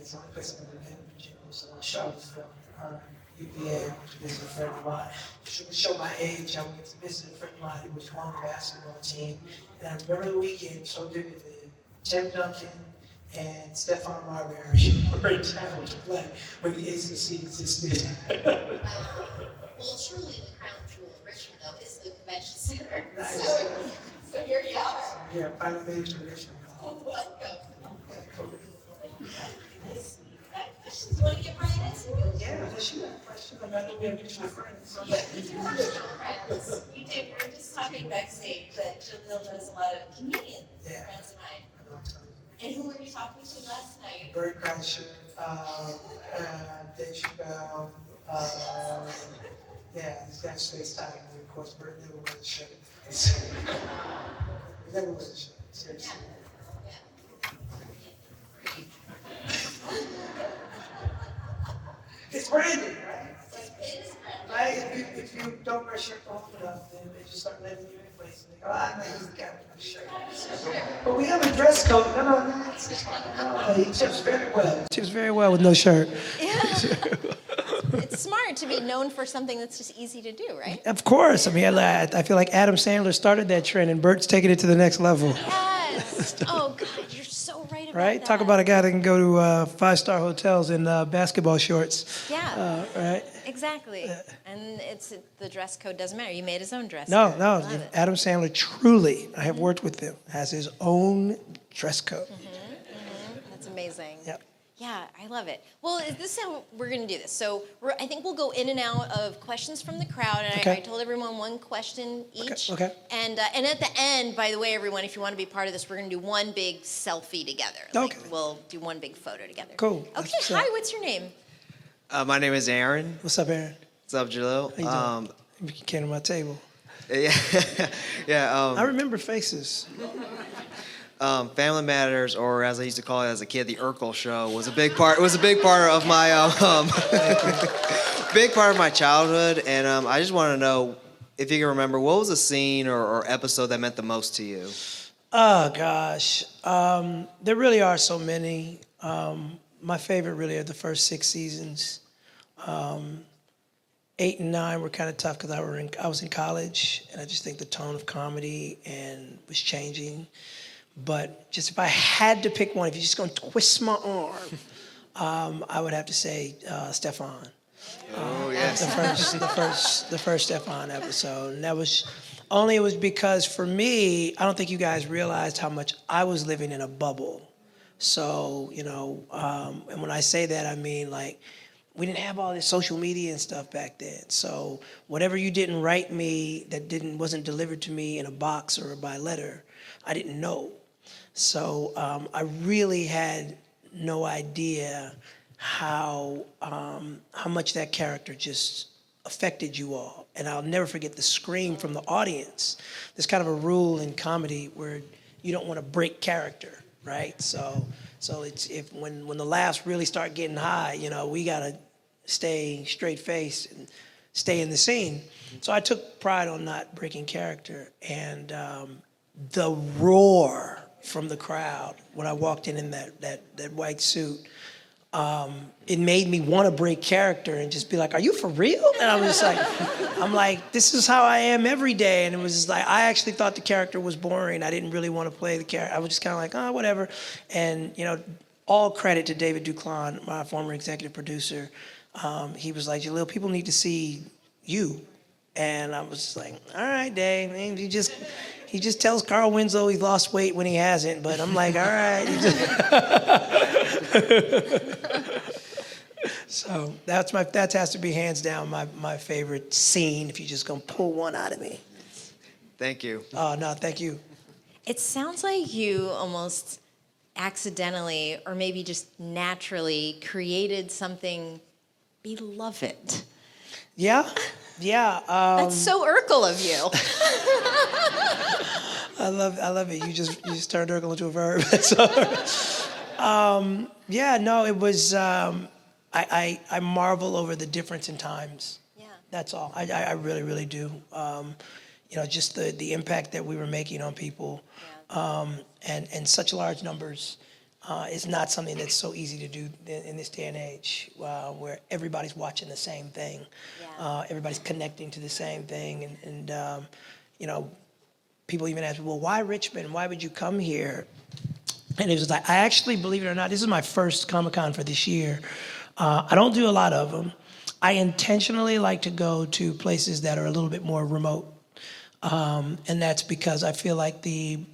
it's the only place I've ever been in Virginia. So the show was from UVA, which visit a friend of mine. To show my age, I went to visit a friend of mine who was on the basketball team. And I remember the weekend so vividly. Tim Duncan and Stephon Marbury were in town to play when the ACC existed. Well, truly the crown jewel of Richmond, though, is the convention center. Nice. So here you are. Yeah, finally made it to Richmond. Welcome. Questions? You want to get right into it? Yeah, unless you have a question about the mutual friends. So Friends. You did. We were just talking backstage that Jaleel knows a lot of comedians, Yeah. friends of mine. And who were you talking to last night? Bert Kreischer, Dave Chappelle, yeah, these guys space time. And of course, Bert never wears a shirt. He never wears a shirt, seriously. It's branding, right? It is branding. Right? If you don't wear a shirt often enough, then they just start letting you in places. They go, I know he's the guy with the shirt. But we have a dress code. No, he tips very well. Tips very well with no shirt. Yeah. It's smart to be known for something that's just easy to do, right? Of course. I mean, I feel like Adam Sandler started that trend, and Bert's taking it to the next level. Yes. Oh, God, you're so right about Right? that. Talk about a guy that can go to five-star hotels in basketball shorts. Yeah. Right? Exactly. And the dress code doesn't matter. You made his own dress No, code. no. Love it. Adam Sandler truly, I have worked with him, has his own dress code. That's amazing. Yep. Yeah, I love it. Well, this is how we're going to do this. So I think we'll go in and out of questions from the crowd. And Okay. I told everyone one question each. Okay. And at the end, by the way, everyone, if you want to be part of this, we're going to do one big selfie together. Okay. Like, we'll do one big photo together. Cool. Okay, That's what's hi, up. what's your name? My name is Aaron. What's up, Aaron? What's up, Jaleel? How you doing? You came to my table. Yeah, yeah. I remember faces. Family Matters, or as I used to call it as a kid, the Urkel show, was a big part. Was a big part of my big part of my childhood, and I just want to know if you can remember what was a scene or episode that meant the most to you. Oh, gosh. There really are so many. My favorite really are the first 6 seasons. 8 and 9 were kind of tough because I was in college, and I just think the tone of comedy and was changing. But just if I had to pick one, if you're just going to twist my arm, I would have to say Stephon. Oh yes. The first Stephon episode, and that was only it was because for me, I don't think you guys realized how much I was living in a bubble. So and when I say that, I mean like we didn't have all this social media and stuff back then. So whatever you didn't write me that wasn't delivered to me in a box or by letter, I didn't know. So I really had no idea how much that character just affected you all. And I'll never forget the scream from the audience. There's kind of a rule in comedy where you don't want to break character, right? So it's when the laughs really start getting high, we gotta stay straight faced and stay in the scene. So I took pride on not breaking character, and the roar from the crowd when I walked in that white suit, it made me want to break character and just be like, "Are you for real?" And I was like, "This is how I am every day." And it was just like, I actually thought the character was boring. I didn't really want to play the character. I was just kind of like, "Oh, whatever." And all credit to David Duclon, my former executive producer. He was like, "Jaleel, people need to see you." And I was just like, "All right, Dave. Man, he just tells Carl Winslow he's lost weight when he hasn't." But I'm like, "All right." So that has to be hands down my favorite scene. If you're just gonna pull one out of me. Thank you. Oh no, thank you. It sounds like you almost accidentally or maybe just naturally created something beloved. Yeah. That's so Urkel of you. I love it. You just turned Urkel into a verb. It was. I marvel over the difference in times. Yeah. That's all. I really, really do. Just the impact that we were making on people, and such large numbers. is not something that's so easy to do in this day and age, where everybody's watching the same thing. Yeah. Everybody's connecting to the same thing. And you know, people even ask, well, why Richmond? Why would you come here? And it was like, I actually, believe it or not, this is my first Comic-Con for this year. I don't do a lot of them. I intentionally like to go to places that are a little bit more remote. And that's because I feel like the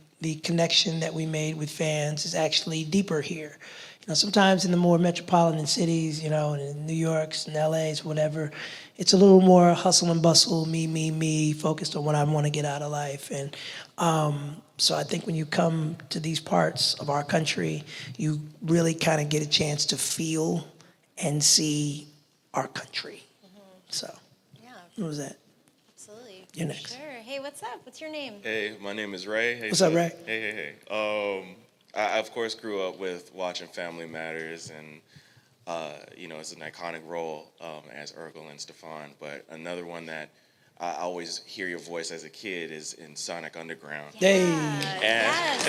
connection that we made with fans is actually deeper here. You know, sometimes in the more metropolitan cities, you know, in New York's and LA's, whatever, it's a little more hustle and bustle, me, focused on what I want to get out of life. And so I think when you come to these parts of our country, you really kind of get a chance to feel and see our country. So, Yeah, what was that? absolutely. You're next. Sure. Hey, what's up? What's your name? Hey, my name is Ray. Hey, What's up, Ray? Hey. I of course grew up with watching Family Matters, and you know, it's an iconic role as Urkel and Stefan. But another one that I always hear your voice as a kid is in Sonic Underground. Hey. Yes.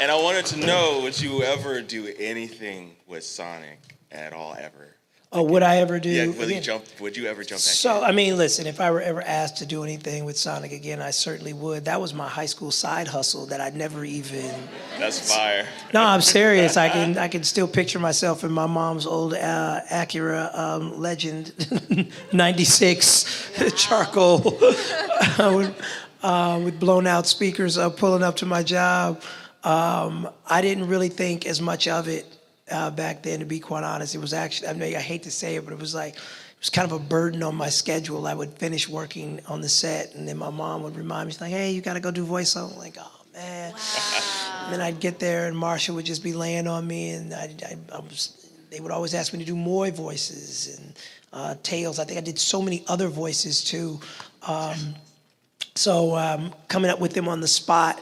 And I wanted to know, would you ever do anything with Sonic at all, ever? Oh, would I ever do? Yeah, again? would you ever jump that So, kid? I mean, listen, if I were ever asked to do anything with Sonic again, I certainly would. That was my high school side hustle that I'd never even... That's fire. No, I'm serious. I can still picture myself in my mom's old Acura Legend 96 charcoal with blown out speakers pulling up to my job. I didn't really think as much of it back then, to be quite honest. It was actually, I mean, I hate to say it, but it was kind of a burden on my schedule. I would finish working on the set, and then my mom would remind me, she's like, hey, you got to go do voiceover. I'm like, oh, man. Wow. And then I'd get there, and Marsha would just be laying on me, and they would always ask me to do more voices and Tails. I think I did so many other voices, too. So coming up with them on the spot,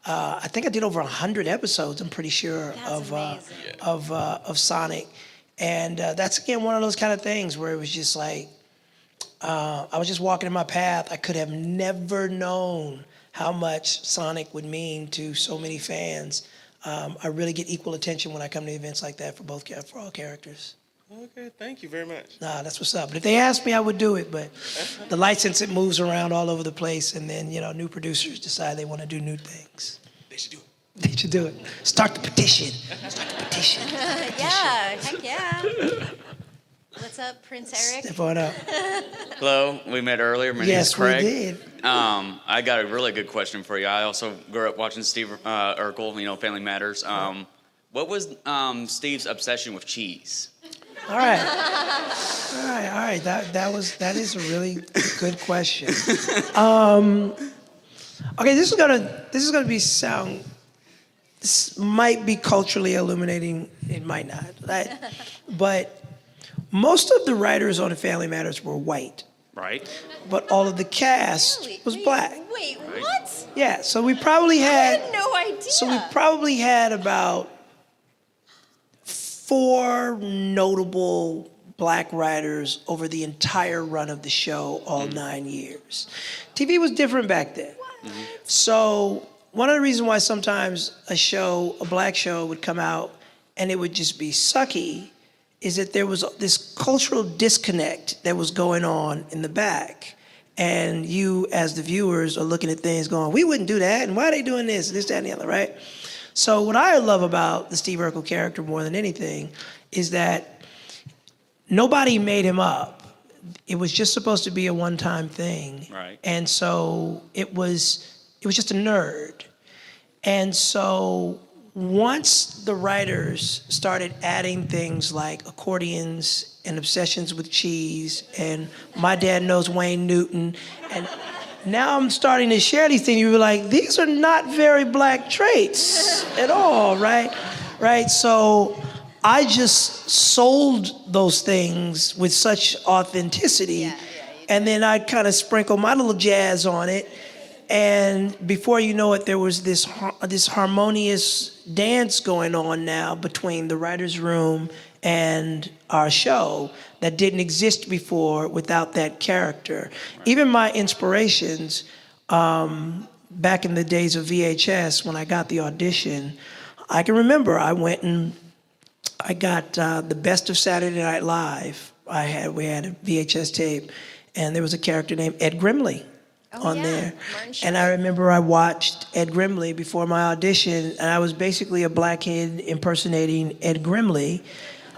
I think I did over 100 episodes, I'm pretty sure, That's amazing. of Sonic. And that's, again, one of those kind of things where it was just like, I was just walking in my path. I could have never known how much Sonic would mean to so many fans. I really get equal attention when I come to events like that for all characters. Okay, thank you very much. Nah, that's what's up. But if they asked me, I would do it. But the license, it moves around all over the place, and then, you know, new producers decide they want to do new things. They should do it. They should do it. Start the petition. Start the petition. Yeah, heck yeah. What's up, Prince Eric? Step on up. Hello, we met earlier. My name is Yes, we Craig. did. I got a really good question for you. I also grew up watching Steve Urkel, you know, Family Matters. What was Steve's obsession with cheese? All right. That is a really good question. Okay, this might be culturally illuminating. It might not. But most of the writers on the Family Matters were white, Right? but all of the cast Really? was black. Wait, Right. what? Yeah, so we probably I had. had no idea. So we probably had about 4 notable black writers over the entire run of the show, all 9 years. TV was different back then. So one of the reasons why sometimes a black show would come out and it would just be sucky is that there was this cultural disconnect that was going on in the back. And you, as the viewers, are looking at things going, we wouldn't do that, and why are they doing this, that, and the other, right? So what I love about the Steve Urkel character more than anything is that nobody made him up. It was just supposed to be a one-time thing. Right. And so it was just a nerd. And so once the writers started adding things like accordions and obsessions with cheese and my dad knows Wayne Newton, and now I'm starting to share these things, you were like, these are not very black traits at all, right? Right, so I just sold those things with such authenticity, and then I'd kind of sprinkle my little jazz on it, and before you know it, there was this harmonious dance going on now between the writer's room and our show that didn't exist before without that character. Right. Even my inspirations, back in the days of VHS, when I got the audition, I can remember I went and I got the best of Saturday Night Live. We had a VHS tape, and there was a character named Ed Grimley on yeah. there. Martin And Short. I remember I watched Ed Grimley before my audition, and I was basically a black kid impersonating Ed Grimley,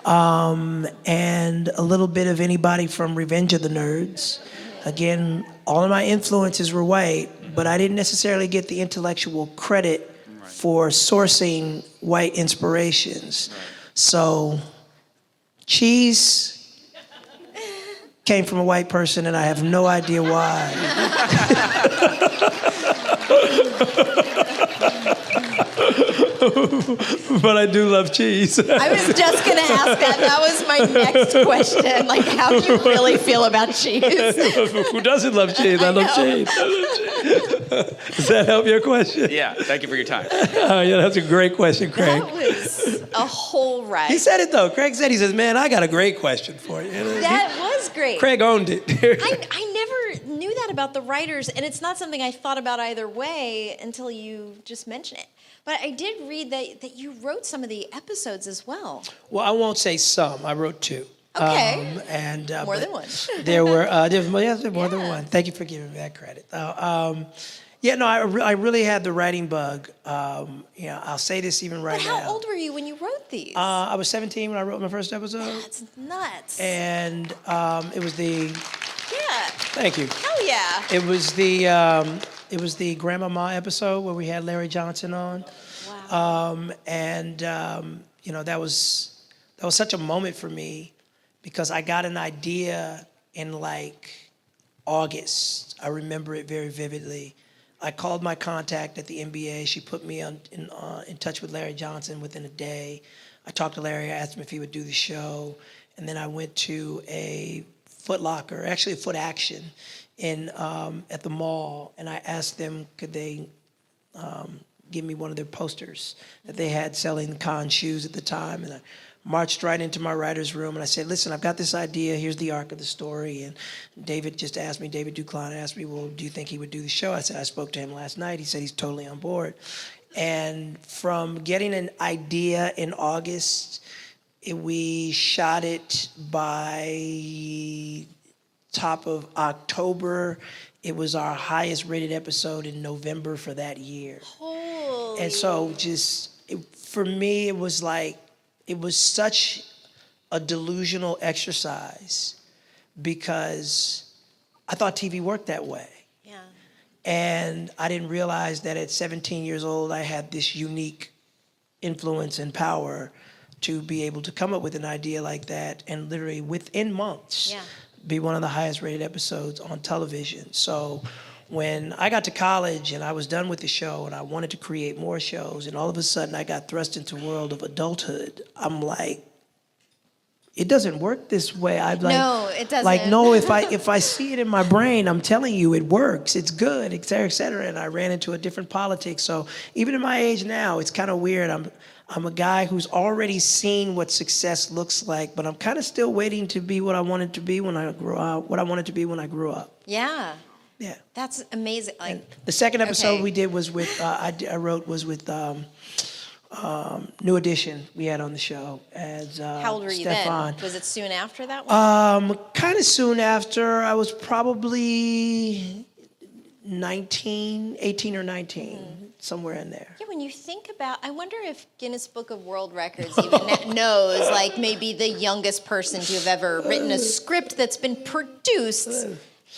and a little bit of anybody from Revenge of the Nerds. Again, all of my influences were white, but I didn't necessarily get the intellectual credit for sourcing white inspirations. So, cheese came from a white person, and I have no idea why. But I do love cheese. I was just going to ask that. That was my next question. Like, how do you really feel about cheese? Who doesn't love cheese? I love cheese. Does that help your question? Yeah, thank you for your time. Yeah, that's a great question, Craig. That was a whole ride. He said it though. Craig said, he says, man, I got a great question for you. That was great. Craig owned it. I never knew that about the writers, and it's not something I thought about either way until you just mentioned it. But I did read that you wrote some of the episodes as well. Well, I won't say some. I wrote 2. Okay. More But than one. There were more than one. Thank you for giving me that credit. I really had the writing bug. I'll say this even right But now. how old were you when you wrote these? I was 17 when I wrote my first episode. That's nuts. And it was the. Yeah. Thank you. Hell yeah. It was the Grandmama episode where we had Larry Johnson on. Wow. That was such a moment for me because I got an idea in like August. I remember it very vividly. I called my contact at the NBA. She put me in touch with Larry Johnson within a day. I talked to Larry. I asked him if he would do the show. And then I went to a Foot Locker, actually a Foot Action, at the mall. And I asked them, could they give me one of their posters that they had selling Con shoes at the time. And I marched right into my writer's room and I said, listen, I've got this idea. Here's the arc of the story. And David Duclain asked me, well, do you think he would do the show? I said, I spoke to him last night. He said he's totally on board. And from getting an idea in August, we shot it by top of October. It was our highest rated episode in November for that year. Holy. And so for me, it was such a delusional exercise because I thought TV worked that way. Yeah. And I didn't realize that at 17 years old, I had this unique influence and power to be able to come up with an idea like that and literally within months be one of the highest rated episodes on television. So when I got to college and I was done with the show and I wanted to create more shows and all of a sudden I got thrust into the world of adulthood, I'm like, it doesn't work this way. No, it doesn't. Like, no, if I see it in my brain, I'm telling you, it works. It's good, et cetera, et cetera. And I ran into a different politics. So even at my age now, it's kind of weird. I'm a guy who's already seen what success looks like, but I'm kind of still waiting to be what I wanted to be when I grew up. What I wanted to be when I grew up. Yeah. Yeah. That's amazing. Like, And the second episode okay. we did was with I wrote was with New Edition. We had on the show as how old were you Stefan. then? Was it soon after that one? Kind of soon after. I was probably 18 or 19, somewhere in there. Yeah, when you think about, I wonder if Guinness Book of World Records even knows, like, maybe the youngest person to have ever written a script that's been produced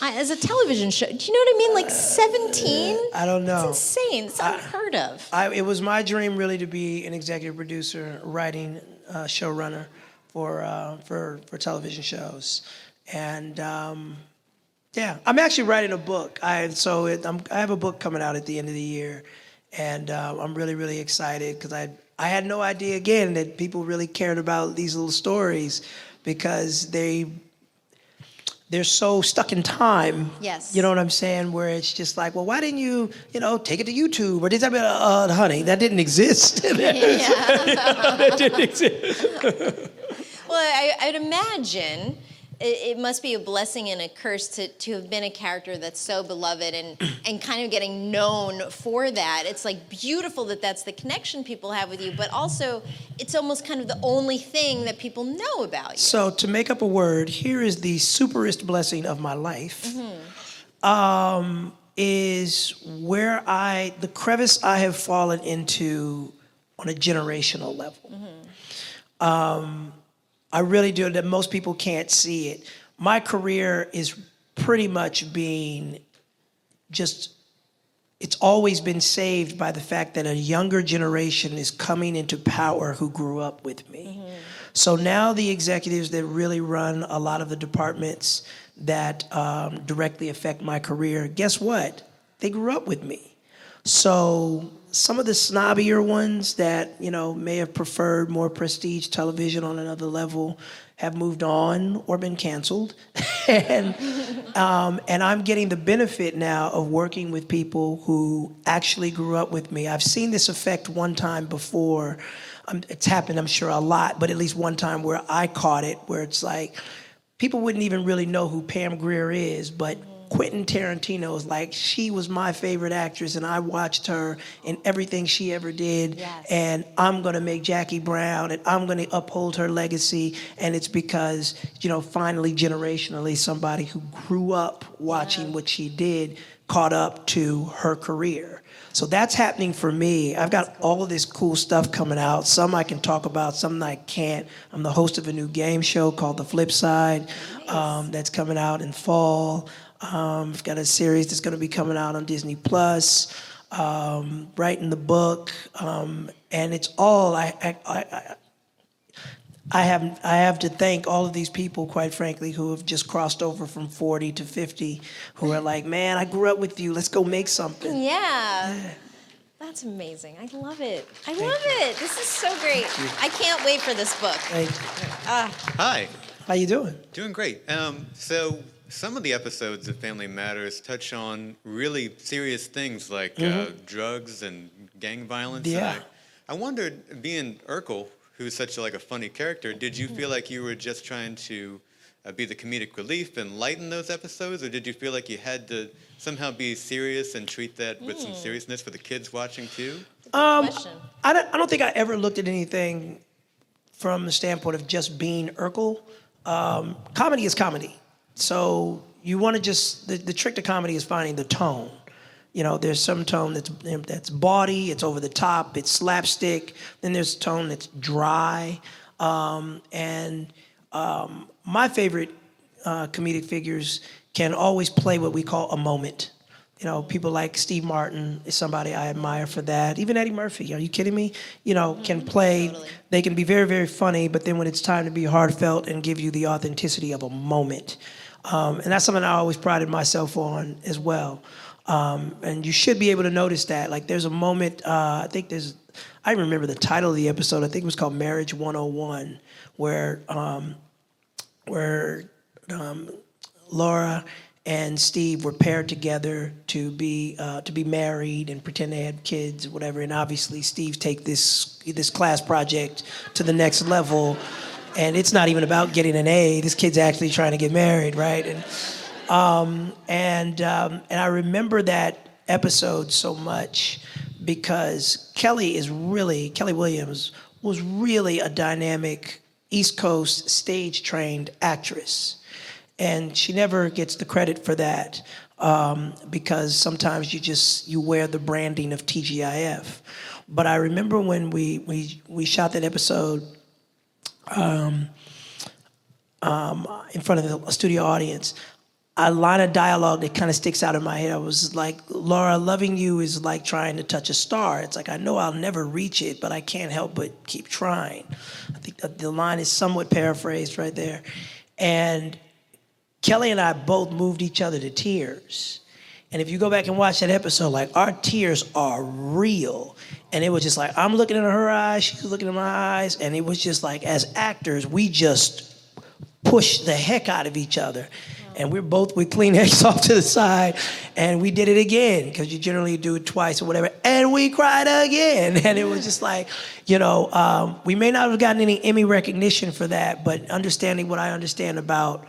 as a television show. Do you know what I mean? Like 17? I don't know. It's insane. It's unheard of. It was my dream really to be an executive producer, writing, showrunner for television shows, and yeah, I'm actually writing a book. I have a book coming out at the end of the year, and I'm really, really excited because I had no idea again that people really cared about these little stories because they're so stuck in time. Yes. You know what I'm saying? Where it's just like, well, why didn't you, take it to YouTube? Or did that, honey, that didn't exist. That didn't exist. Well, I'd imagine it must be a blessing and a curse to have been a character that's so beloved and kind of getting known for that. It's like beautiful that that's the connection people have with you, but also it's almost kind of the only thing that people know about you. So to make up a word, here is the superest blessing of my life. Is where the crevice I have fallen into on a generational level. I really do, that most people can't see it. My career is pretty much being it's always been saved by the fact that a younger generation is coming into power who grew up with me. So now the executives that really run a lot of the departments that directly affect my career, guess what? They grew up with me. So some of the snobbier ones that, may have preferred more prestige television on another level have moved on or been canceled. and I'm getting the benefit now of working with people who actually grew up with me. I've seen this effect one time before. It's happened, I'm sure, a lot, but at least one time where I caught it, where it's like, people wouldn't even really know who Pam Grier is, but Quentin Tarantino is like, she was my favorite actress and I watched her in everything she ever did. Yes. And I'm gonna make Jackie Brown and I'm gonna uphold her legacy. And it's because, finally, generationally, somebody who grew up watching what she did caught up to her career. So that's happening for me. I've got all of this cool stuff coming out. Some I can talk about, some I can't. I'm the host of a new game show called The Flip Side. That's coming out in fall. I've got a series that's going to be coming out on Disney Plus. Writing the book, and it's all I have to thank all of these people, quite frankly, who have just crossed over from 40 to 50, who are like, man, I grew up with you. Let's go make something. Yeah. That's amazing. I love it. I love it. This is so great. I can't wait for this book. Thank you. Hi. How you doing? Doing great. So some of the episodes of Family Matters touch on really serious things like drugs and gang violence. Yeah. And I wondered, being Urkel, who's such a funny character, did you feel like you were just trying to be the comedic relief and lighten those episodes, or did you feel like you had to somehow be serious and treat that with some seriousness for the kids watching too? Question. I don't think I ever looked at anything from the standpoint of just being Urkel. Comedy is comedy. So you want to the trick to comedy is finding the tone. There's some tone that's bawdy, it's over the top, it's slapstick. Then there's a tone that's dry. My favorite comedic figures can always play what we call a moment. People like Steve Martin is somebody I admire for that. Even Eddie Murphy, are you kidding me? Can play, Totally. They can be very, very funny, but then when it's time to be heartfelt and give you the authenticity of a moment. And that's something I always prided myself on as well. And you should be able to notice that. Like there's a moment, I remember the title of the episode, I think it was called Marriage 101, where Laura and Steve were paired together to be married and pretend they had kids or whatever. And obviously Steve take this class project to the next level, and it's not even about getting an A. This kid's actually trying to get married, right? And I remember that episode so much because Kelly Williams was really a dynamic East Coast stage-trained actress. And she never gets the credit for that because sometimes you wear the branding of TGIF. But I remember when we shot that episode in front of a studio audience, a line of dialogue that kind of sticks out in my head. I was like, Laura, loving you is like trying to touch a star. It's like, I know I'll never reach it, but I can't help but keep trying. I think that the line is somewhat paraphrased right there. And Kelly and I both moved each other to tears. And if you go back and watch that episode, like our tears are real. And it was just like, I'm looking into her eyes, she's looking in my eyes. And it was just like, as actors, we just pushed the heck out of each other. And we're both with Kleenex off to the side. And we did it again, because you generally do it twice or whatever. And we cried again. And it was just like, we may not have gotten any Emmy recognition for that, but understanding what I understand about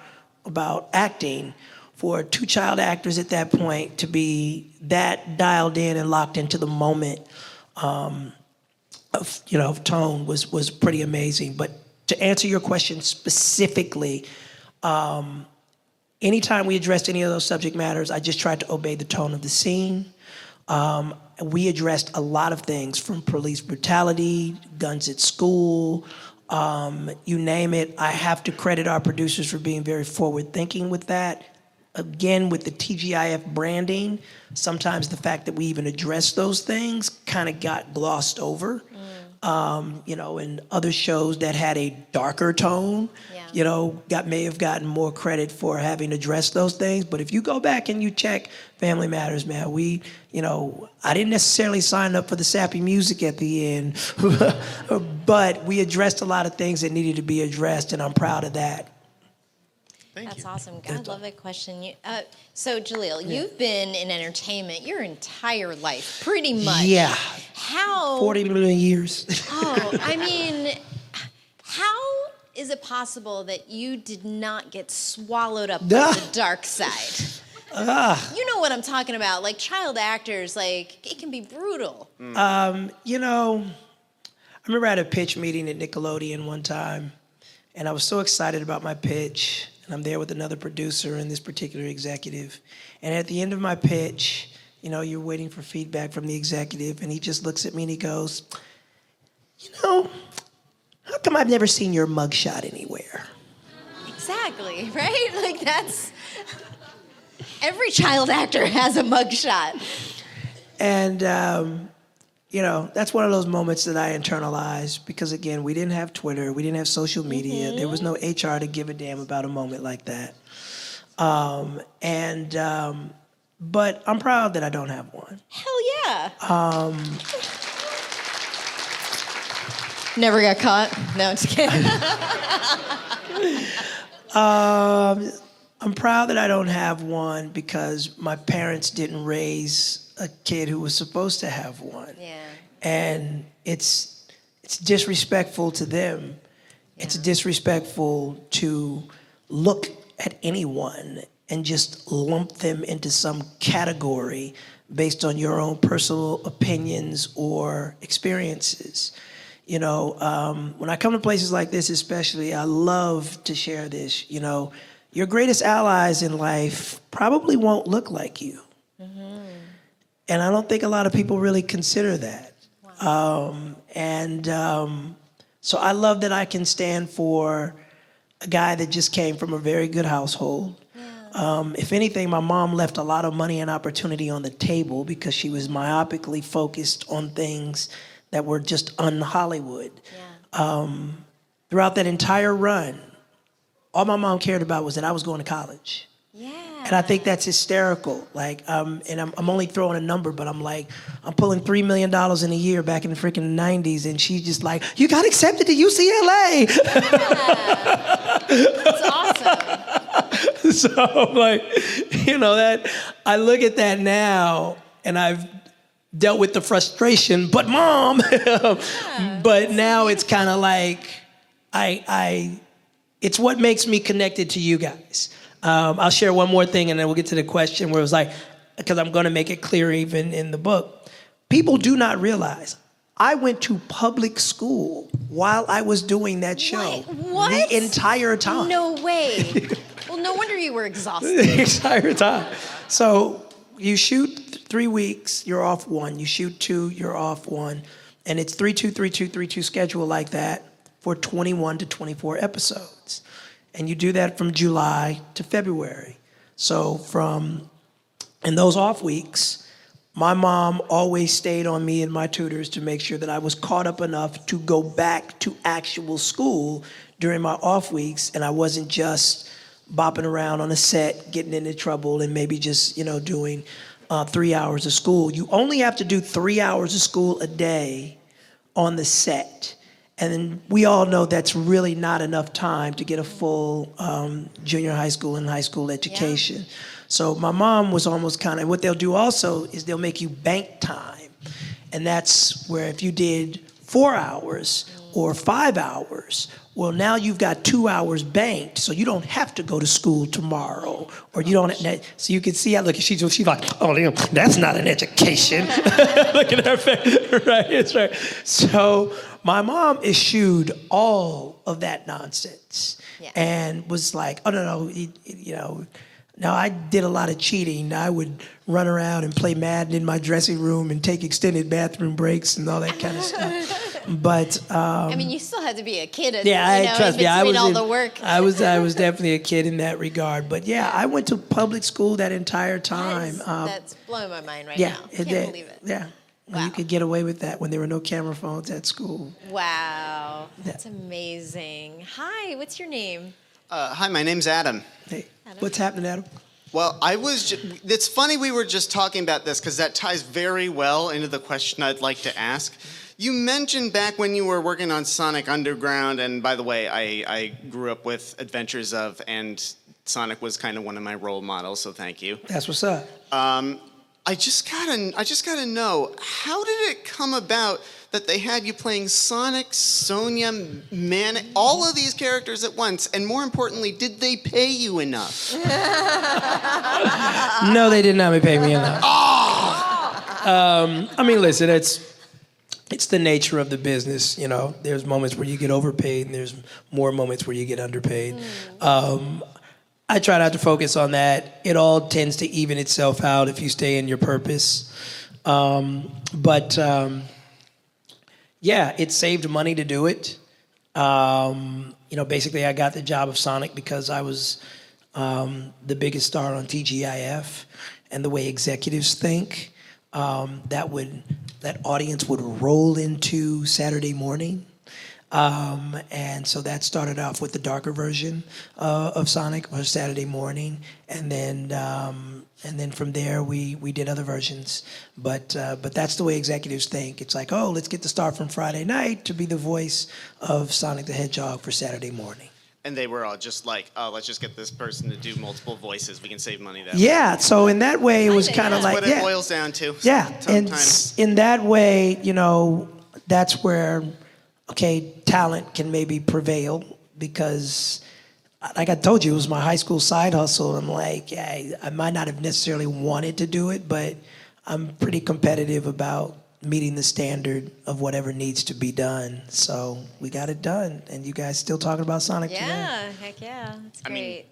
about acting for two child actors at that point to be that dialed in and locked into the moment of tone was pretty amazing. But to answer your question specifically, anytime we addressed any of those subject matters, I just tried to obey the tone of the scene. We addressed a lot of things from police brutality, guns at school, you name it. I have to credit our producers for being very forward thinking with that. Again, with the TGIF branding, sometimes the fact that we even addressed those things kind of got glossed over. In other shows that had a darker tone, may have gotten more credit for having addressed those things. But if you go back and you check Family Matters, man, I didn't necessarily sign up for the sappy music at the end, but we addressed a lot of things that needed to be addressed, and I'm proud of that. That's awesome. I love that question. So, Jaleel, you've been in entertainment your entire life, pretty much. Yeah. How? 40 million years. How is it possible that you did not get swallowed up by the dark side? You know what I'm talking about. Like, child actors, it can be brutal. I remember I had a pitch meeting at Nickelodeon one time, and I was so excited about my pitch. And I'm there with another producer and this particular executive. And at the end of my pitch, you're waiting for feedback from the executive, and he just looks at me and he goes, how come I've never seen your mugshot anywhere? Exactly, right? That's... Every child actor has a mugshot. And, that's one of those moments that I internalized because, again, we didn't have Twitter. We didn't have social media. There was no HR to give a damn about a moment like that. But I'm proud that I don't have one. Hell yeah. Never got caught? No, I'm just kidding. I'm proud that I don't have one because my parents didn't raise a kid who was supposed to have one. Yeah. And it's disrespectful to them. Yeah. It's disrespectful to look at anyone and just lump them into some category based on your own personal opinions or experiences. When I come to places like this especially, I love to share this. Your greatest allies in life probably won't look like you. And I don't think a lot of people really consider that. Wow. So I love that I can stand for a guy that just came from a very good household. Yeah. If anything, my mom left a lot of money and opportunity on the table because she was myopically focused on things that were just un-Hollywood. Yeah. Throughout that entire run, all my mom cared about was that I was going to college. Yeah. And I think that's hysterical. And I'm only throwing a number, but I'm pulling $3 million in a year back in the freaking 90s, and she's just like, you got accepted to UCLA. Yeah. That's awesome. So I'm like, that I look at that now, and I've dealt with the frustration, but Mom, but now it's kind of like, it's what makes me connected to you guys. I'll share one more thing and then we'll get to the question where it was because I'm going to make it clear even in the book. People do not realize I went to public school while I was doing that show. What? The entire time. No way. Well, no wonder you were exhausted. The entire time. So you shoot 3 weeks, you're off 1. You shoot 2, you're off 1. And it's 3-2, 3-2, 3-2 schedule like that for 21 to 24 episodes. And you do that from July to February. So in those off weeks, my mom always stayed on me and my tutors to make sure that I was caught up enough to go back to actual school during my off weeks, and I wasn't just bopping around on a set, getting into trouble, and maybe just, doing 3 hours of school. You only have to do 3 hours of school a day on the set. And then we all know that's really not enough time to get a full junior high school and high school education. Yeah. So my mom was almost kind of, what they'll do also is they'll make you bank time. And that's where if you did 4 hours or 5 hours Well, now you've got 2 hours banked, so you don't have to go to school tomorrow, or you don't. So you can see how she's like, oh, damn, that's not an education. Look at her face, right? It's right. So my mom eschewed all of that nonsense, and was like, oh no, you know. Now, I did a lot of cheating. I would run around and play Madden in my dressing room and take extended bathroom breaks and all that kind of stuff. But I mean, you still had to be a kid. Trust me, I was all the work. I was definitely a kid in that regard. But yeah, I went to public school that entire time. That's blowing my mind right now. Can't believe it. Yeah. Wow. You could get away with that when there were no camera phones at school. Wow, that's amazing. Hi, what's your name? Hi, my name's Adam. Hey, what's happening, Adam? Well, it's funny we were just talking about this because that ties very well into the question I'd like to ask. You mentioned back when you were working on Sonic Underground, and by the way, I grew up with Adventures of, and Sonic was kind of one of my role models, so thank you. That's what's up. I just gotta know, how did it come about that they had you playing Sonic, Sonia, Man, all of these characters at once? And more importantly, did they pay you enough? No, they did not pay me enough. I mean, listen, it's the nature of the business. You know, there's moments where you get overpaid, and there's more moments where you get underpaid. I try not to focus on that. It all tends to even itself out if you stay in your purpose. Yeah, it saved money to do it. You know, basically, I got the job of Sonic because I was the biggest star on TGIF, and the way executives think, that audience would roll into Saturday morning. And so that started off with the darker version of Sonic, or Saturday morning, and then from there we did other versions. But that's the way executives think. It's like, oh, let's get the star from Friday night to be the voice of Sonic the Hedgehog for Saturday morning. And they were all just like, oh, let's just get this person to do multiple voices. We can save money that way. Yeah, so in that way it was kind of like, That's what it boils down to. Yeah, and in that way, you know, that's where, okay, talent can maybe prevail, because like I told you, it was my high school side hustle. I'm like, yeah, I might not have necessarily wanted to do it, but I'm pretty competitive about meeting the standard of whatever needs to be done. So we got it done, and you guys still talking about Sonic today. Yeah, heck yeah, that's great. I mean,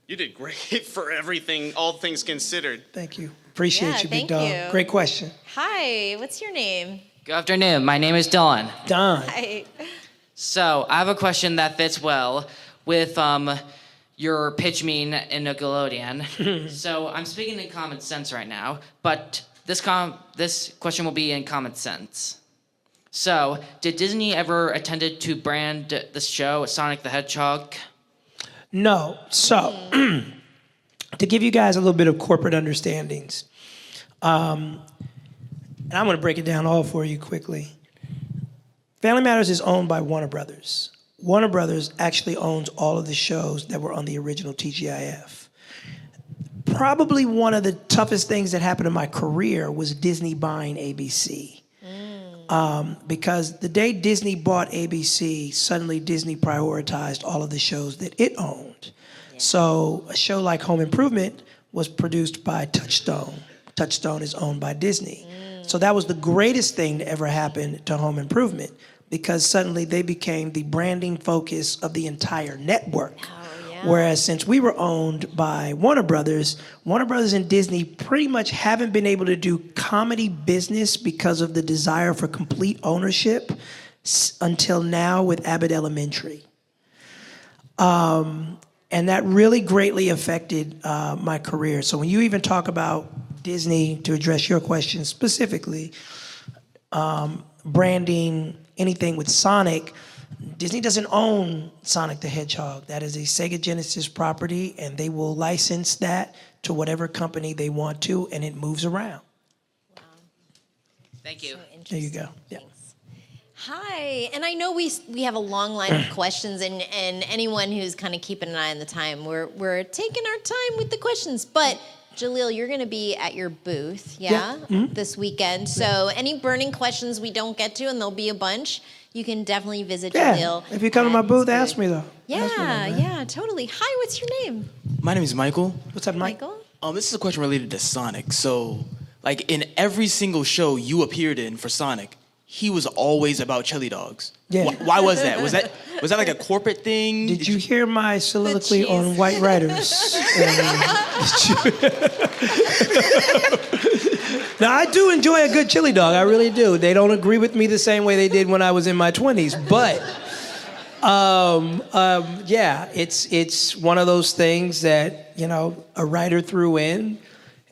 you did great for everything, all things considered. Thank you. Appreciate you, big thank dog. you. Great question. Hi, what's your name? Good afternoon. My name is Don. Don. Hi. So I have a question that fits well with your pitch mean in Nickelodeon. So I'm speaking in common sense right now, but this question will be in common sense. So, did Disney ever intended to brand the show Sonic the Hedgehog? No. So, to give you guys a little bit of corporate understandings, and I'm going to break it down all for you quickly. Family Matters is owned by Warner Brothers. Warner Brothers actually owns all of the shows that were on the original TGIF. Probably one of the toughest things that happened in my career was Disney buying ABC. Because the day Disney bought ABC, suddenly Disney prioritized all of the shows that it owned. Yeah. So a show like Home Improvement was produced by Touchstone. Touchstone is owned by Disney. So that was the greatest thing to ever happen to Home Improvement, because suddenly they became the branding focus of the entire network. Whereas since we were owned by Warner Brothers and Disney pretty much haven't been able to do comedy business because of the desire for complete ownership until now with Abbott Elementary. And that really greatly affected my career. So when you even talk about Disney, to address your question specifically, branding anything with Sonic, Disney doesn't own Sonic the Hedgehog. That is a Sega Genesis property, and they will license that to whatever company they want to, and it moves around. Wow. Thank you. So There you go. Yeah. Thanks. Hi, and I know we have a long line of questions, and anyone who's kind of keeping an eye on the time, we're taking our time with the questions, but Jaleel, you're going to be at your booth, yeah, this weekend. So any burning questions we don't get to, and there'll be a bunch, you can definitely visit Jaleel. If you come to my at his booth, ask me though. Yeah, totally. Hi, what's your name? My name is Michael. What's up, Mike? Michael? This is a question related to Sonic. So, like in every single show you appeared in for Sonic, he was always about chili dogs. Yeah. Why was that? Was that like a corporate thing? Did you hear my soliloquy cheese. on white writers? Now, I do enjoy a good chili dog. I really do. They don't agree with me the same way they did when I was in my 20s. But, yeah, it's one of those things that, a writer threw in.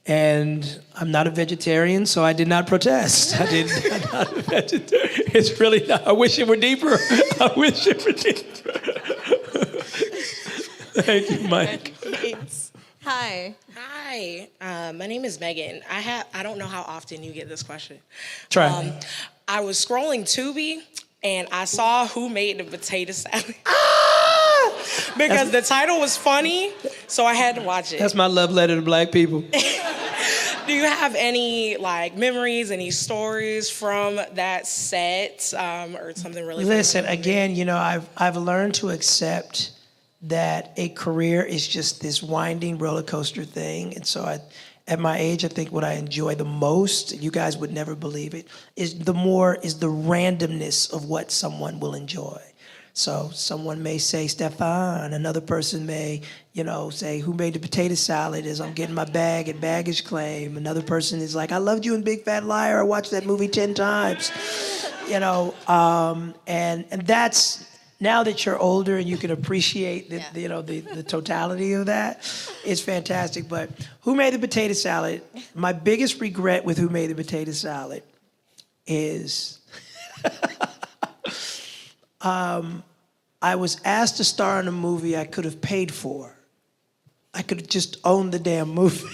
And I'm not a vegetarian, so I did not protest. I'm not a vegetarian. It's really not. I wish it were deeper. I wish it were deeper. Thank you, Mike. Thanks. Hi. Hi, my name is Megan. I don't know how often you get this question. Try. I was scrolling Tubi and I saw Who Made the Potato Salad. Because the title was funny, so I had to watch it. That's my love letter to black people. Do you have any memories, any stories from that set, or something really? Listen, again, I've learned to accept that a career is just this winding roller coaster thing, and so at my age, I think what I enjoy the most, you guys would never believe it, is the randomness of what someone will enjoy. So someone may say Stefan, another person may, say Who Made the Potato Salad as I'm getting my bag at baggage claim. Another person is like, I loved you in Big Fat Liar. I watched that movie 10 times. And that's, now that you're older and you can appreciate the totality of that, it's fantastic. But Who Made the Potato Salad, my biggest regret with Who Made the Potato Salad is... I was asked to star in a movie I could have paid for. I could have just owned the damn movie.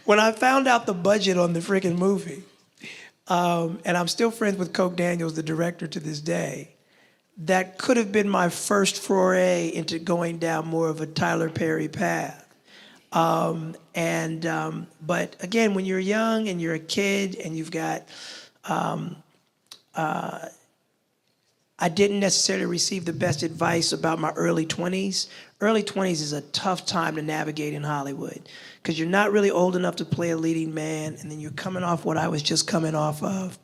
When I found out the budget on the freaking movie, and I'm still friends with Coke Daniels, the director, to this day, that could have been my first foray into going down more of a Tyler Perry path. But again, when you're young and you're a kid and you've got... I didn't necessarily receive the best advice about my early 20s. Early 20s is a tough time to navigate in Hollywood because you're not really old enough to play a leading man, and then you're coming off what I was just coming off of.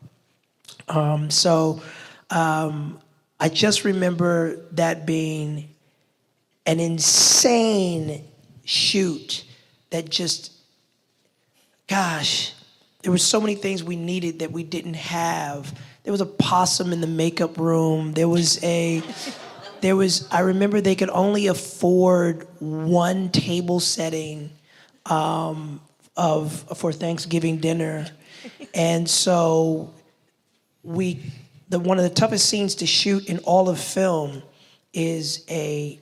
I just remember that being an insane shoot that just, gosh, there were so many things we needed that we didn't have. There was a possum in the makeup room. I remember they could only afford one table setting for Thanksgiving dinner. And so one of the toughest scenes to shoot in all of film is a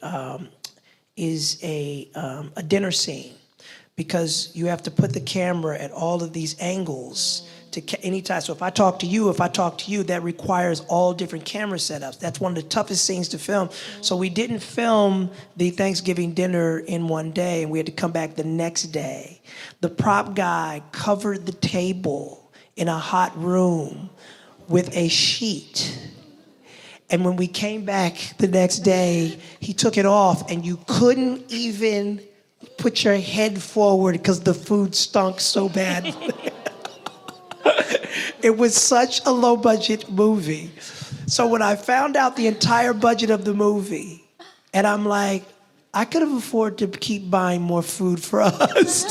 dinner scene, because you have to put the camera at all of these angles anytime. So if I talk to you, that requires all different camera setups. That's one of the toughest scenes to film. So we didn't film the Thanksgiving dinner in one day, and we had to come back the next day. The prop guy covered the table in a hot room with a sheet. And when we came back the next day, he took it off, and you couldn't even put your head forward because the food stunk so bad. It was such a low-budget movie. So when I found out the entire budget of the movie, and I'm like, I could have afforded to keep buying more food for us.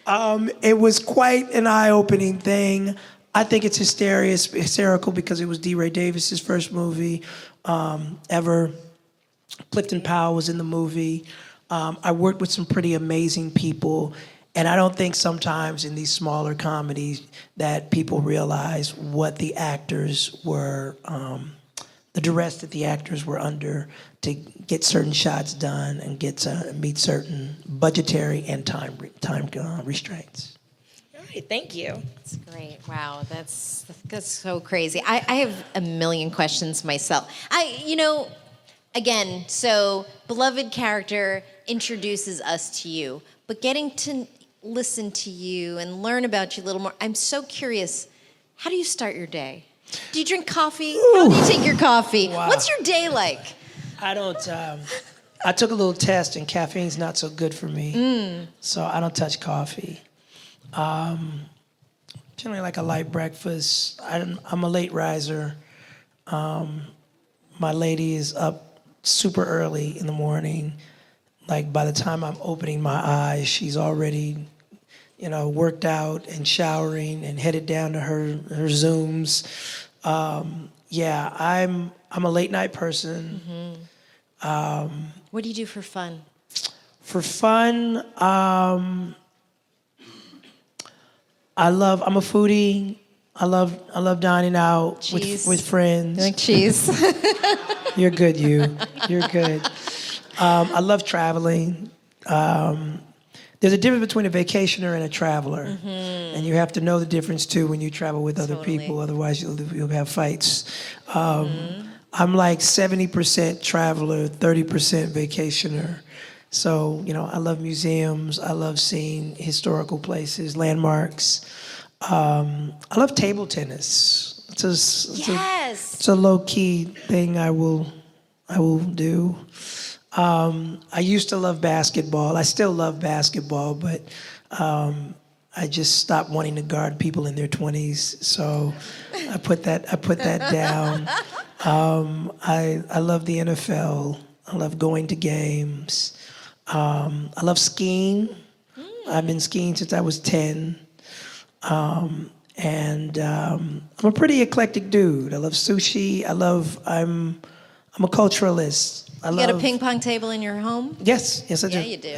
It was quite an eye-opening thing. I think it's hysterical because it was D. Ray Davis's first movie ever. Clifton Powell was in the movie. I worked with some pretty amazing people. And I don't think sometimes in these smaller comedies that people realize what the actors were, the duress that the actors were under to get certain shots done and get to meet certain budgetary and time restraints. All right, thank you. That's great. Wow, that's so crazy. I have a million questions myself. again, so beloved character introduces us to you, but getting to listen to you and learn about you a little more, I'm so curious, how do you start your day? Do you drink coffee? How do you take your coffee? Wow. What's your day like? I don't. I took a little test, and caffeine's not so good for me. So I don't touch coffee. Generally, like a light breakfast. I'm a late riser. My lady is up super early in the morning. Like by the time I'm opening my eyes, she's already, worked out and showering and headed down to her Zooms. Yeah, I'm a late night person. What do you do for fun? For fun, I'm a foodie. I love dining out with friends. You like cheese? You're good, you. You're good. I love traveling. There's a difference between a vacationer and a traveler, and you have to know the difference too when you travel with other people. Otherwise, you'll have fights. I'm like 70% traveler, 30% vacationer. So I love museums. I love seeing historical places, landmarks. I love table tennis. It's a low key thing I will do. I used to love basketball. I still love basketball, but I just stopped wanting to guard people in their 20s. So I put that down. I love the NFL. I love going to games. I love skiing. I've been skiing since I was 10. And I'm a pretty eclectic dude. I love sushi. I'm a culturalist. You got a ping pong table in your home? Yes, I do. Yeah, you do.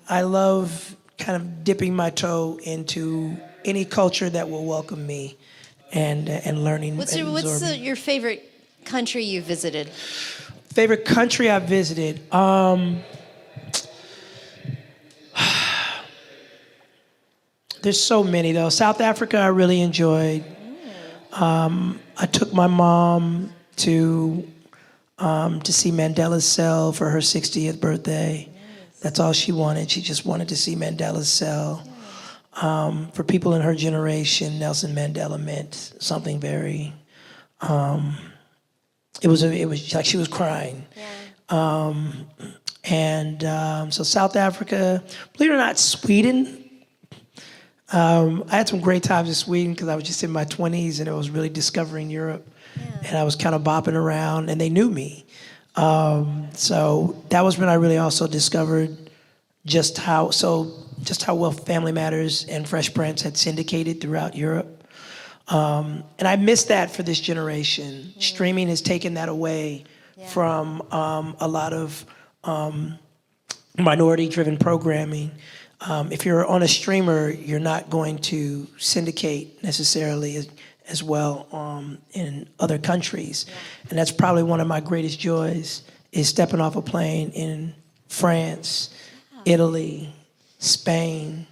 I love kind of dipping my toe into any culture that will welcome me and learning. What's your favorite country you visited? Favorite country I visited? There's so many though. South Africa I really enjoyed. I took my mom to see Mandela's cell for her 60th birthday. That's all she wanted. She just wanted to see Mandela's cell. For people in her generation, Nelson Mandela meant something very. It was like she was crying. So South Africa, believe it or not, Sweden. I had some great times in Sweden because I was just in my 20s and I was really discovering Europe. And I was kind of bopping around and they knew me. So that was when I really also discovered just how well Family Matters and Fresh Prince had syndicated throughout Europe. And I miss that for this generation. Streaming has taken that away from a lot of minority-driven programming. If you're on a streamer, you're not going to syndicate necessarily as well in other countries. And that's probably one of my greatest joys is stepping off a plane in France, Italy, Spain,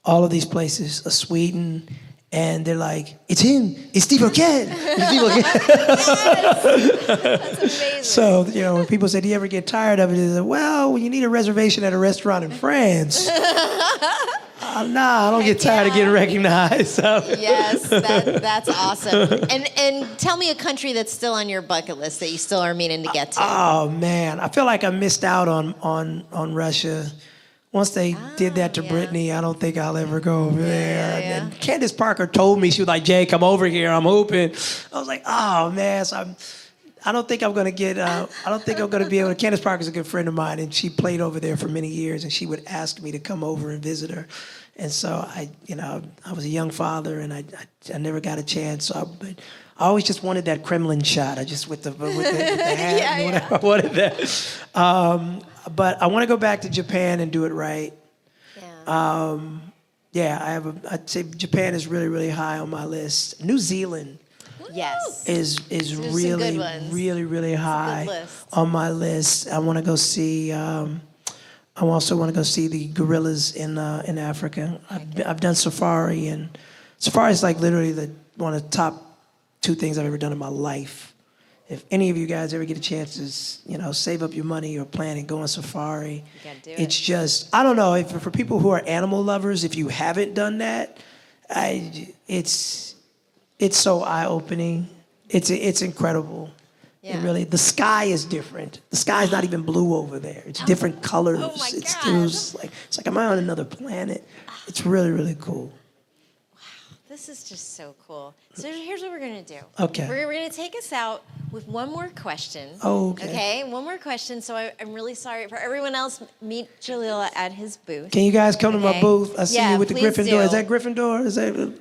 all of these places, Sweden, and they're like, it's him, it's Steve Urkel. That's amazing. So, when people say, do you ever get tired of it? They say, well, when you need a reservation at a restaurant in France, I don't get tired of getting recognized. So. Yes, that's awesome. And tell me a country that's still on your bucket list that you still are meaning to get to. Oh, man. I feel like I missed out on Russia. Once they did that to Brittany, I don't think I'll ever go over there. Yeah. And Candace Parker told me, she was like, Jay, come over here, I'm hooping. I was like, oh, man. So I don't think I'm going to get, I don't think I'm going to be able to. Candace Parker's a good friend of mine, and she played over there for many years, and she would ask me to come over and visit her. And so I was a young father, and I never got a chance. But I always just wanted that Kremlin shot. I just with the hat and whatever. I wanted that. But I want to go back to Japan and do it right. I'd say Japan is really, really high on my list. New Zealand. Yes. Is really, really, really high on my list. I want to go see. I also want to go see the gorillas in Africa. I've done safari, and safari is like literally one of the top 2 things I've ever done in my life. if any of you guys ever get a chance to, save up your money or plan and go on safari, gotta do it's just, I don't know, if for people who are animal lovers, if you haven't done that, it's so eye-opening. It's incredible. Yeah. It really, the sky is different. The sky is not even blue over there. It's different colors. Oh my it's God. it's like, am I on another planet? It's really, really cool. This is just so cool. So here's what we're gonna do. Okay. We're gonna take us out with one more question. Oh, okay. Okay, one more question. So I'm really sorry for everyone else. Meet Jaleel at his booth. Can you guys come to my Okay. booth? I see Yeah, you with the please Gryffindor. do. Is that Gryffindor? Is that?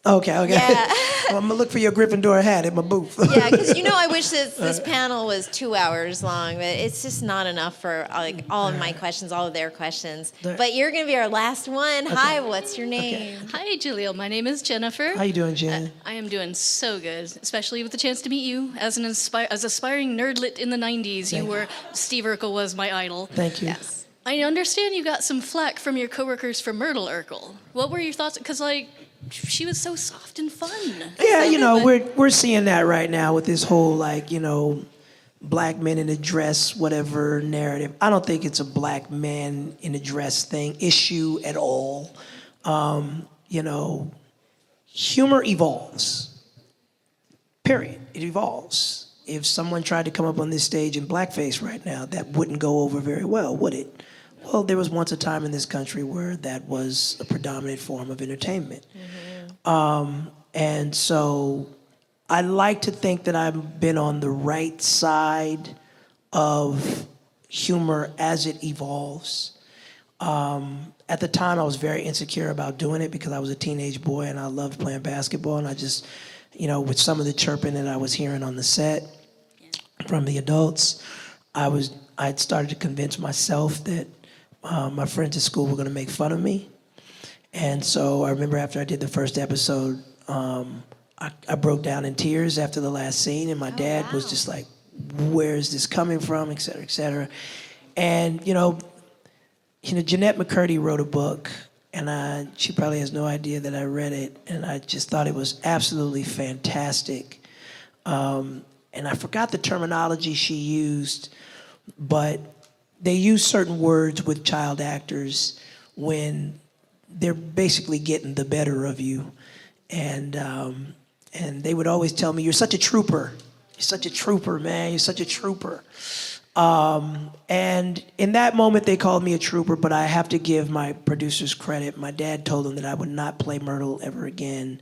Okay. Yeah. Well, I'm gonna look for your Gryffindor hat at my booth. Yeah, because I wish this panel was 2 hours long, but it's just not enough for like all of my questions, all of their questions. But you're gonna be our last one. Hi, what's your name? Hi, Jaleel. My name is Jennifer. How you doing, Jen? I am doing so good, especially with the chance to meet you as an aspiring nerdlet in the 90s. Thank You were Steve Urkel was my idol. Thank you. Yes. I understand you got some flack from your coworkers for Myrtle Urkel. What were your thoughts? Because she was so soft and fun. Yeah, we're seeing that right now with this whole black men in a dress, whatever narrative. I don't think it's a black man in a dress issue at all. Humor evolves. Period. It evolves. If someone tried to come up on this stage in blackface right now, that wouldn't go over very well, would it? Well, there was once a time in this country where that was a predominant form of entertainment. And so I like to think that I've been on the right side of humor as it evolves. At the time, I was very insecure about doing it because I was a teenage boy and I loved playing basketball. And I just, with some of the chirping that I was hearing on the set from the adults, I'd started to convince myself that my friends at school were going to make fun of me. And so I remember after I did the first episode, I broke down in tears after the last scene, and my dad was just like, where is this coming from, et cetera, et cetera. And, Jeanette McCurdy wrote a book, and she probably has no idea that I read it, and I just thought it was absolutely fantastic. And I forgot the terminology she used, but they use certain words with child actors when they're basically getting the better of you. And they would always tell me, you're such a trooper. You're such a trooper, man. You're such a trooper. And in that moment, they called me a trooper, but I have to give my producers credit. My dad told them that I would not play Myrtle ever again.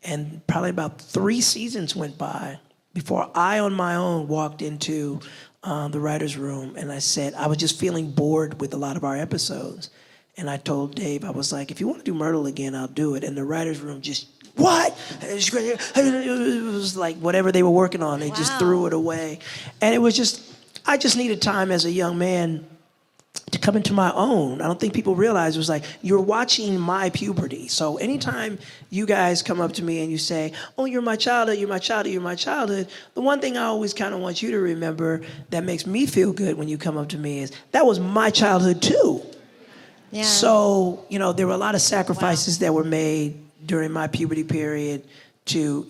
And probably about 3 seasons went by before I, on my own, walked into the writer's room, and I said, I was just feeling bored with a lot of our episodes. And I told Dave, I was like, if you want to do Myrtle again, I'll do it. And the writer's room just, what? It was like whatever they were working on, they just threw it away. And it was just, I just needed time as a young man to come into my own. I don't think people realize it was like, you're watching my puberty. So anytime you guys come up to me and you say, oh, you're my childhood, you're my childhood, you're my childhood, the one thing I always kind of want you to remember that makes me feel good when you come up to me is, that was my childhood too. Yeah. So, there were a lot of sacrifices that were made during my puberty period to,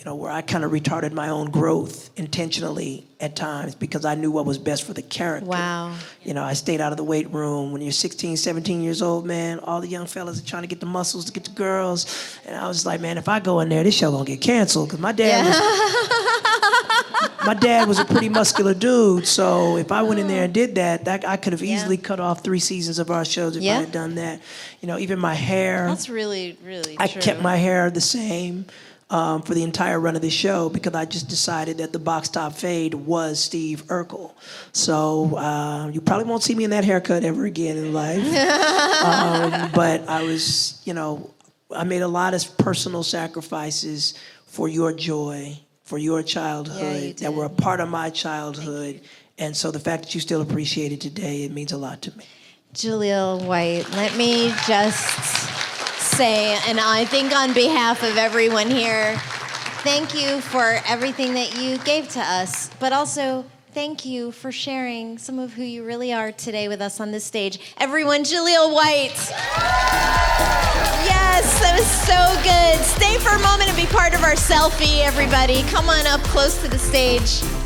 where I kind of retarded my own growth intentionally at times because I knew what was best for the character. Wow. I stayed out of the weight room. When you're 16, 17 years old, man, all the young fellas are trying to get the muscles to get the girls. And I was like, man, if I go in there, this show gonna get canceled. Because my dad was a pretty muscular dude. So if I went in there and did that I could have easily cut off 3 seasons of our shows if I had done that. Even my hair. That's really, really I true. kept my hair the same. For the entire run of the show because I just decided that the box top fade was Steve Urkel. So you probably won't see me in that haircut ever again in life. But I was, I made a lot of personal sacrifices for your joy, for your childhood that were a part of my childhood. And so the fact that you still appreciate it today, it means a lot to me. Jaleel White, let me just say, and I think on behalf of everyone here, thank you for everything that you gave to us, but also thank you for sharing some of who you really are today with us on this stage. Everyone, Jaleel White. Yes, that was so good. Stay for a moment and be part of our selfie, everybody. Come on up close to the stage.